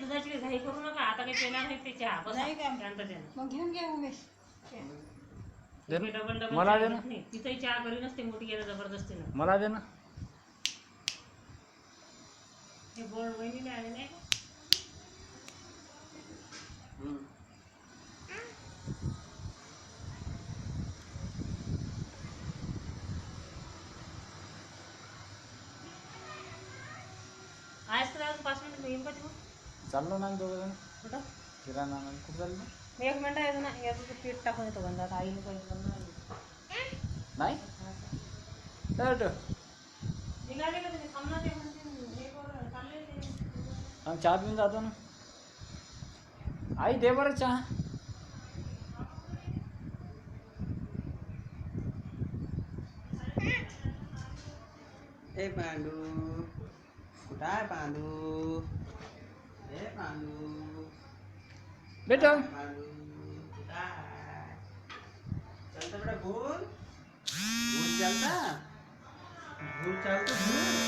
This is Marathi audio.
दुधाची घाई करू नका आता काही पेणार नाही ते चहा बस नाही का? शांत त्यानं मग घेऊन घ्या उमेश. डबल डबल मला दे ना. नाही तिथंही चहा करी नसते मोठी गेलं जबरदस्तीनं मला दे ना. हे बोर्ड वहिनीला आले नाही का? आज तर अजून 5 मिनिट येईन का तू चाललो ना दोघं जण कुठं किराणा आणायला. कुठं चाललो? मी 1 मिनिट येतो ना याचं पीठ टाकून येतो गंधात आईने काही नाही तर निघाले का तुम्ही थांबणार ते म्हणते हे बरं चालले ते आम्ही चहा पिऊन जातो ना. आई दे बरं चहा. ए पांडू कुठं आहे पांडू? ए पांडू बेटा पांडू कुठं आहे? चलता बेटा भूल भूल चलता भूल चलतो भूल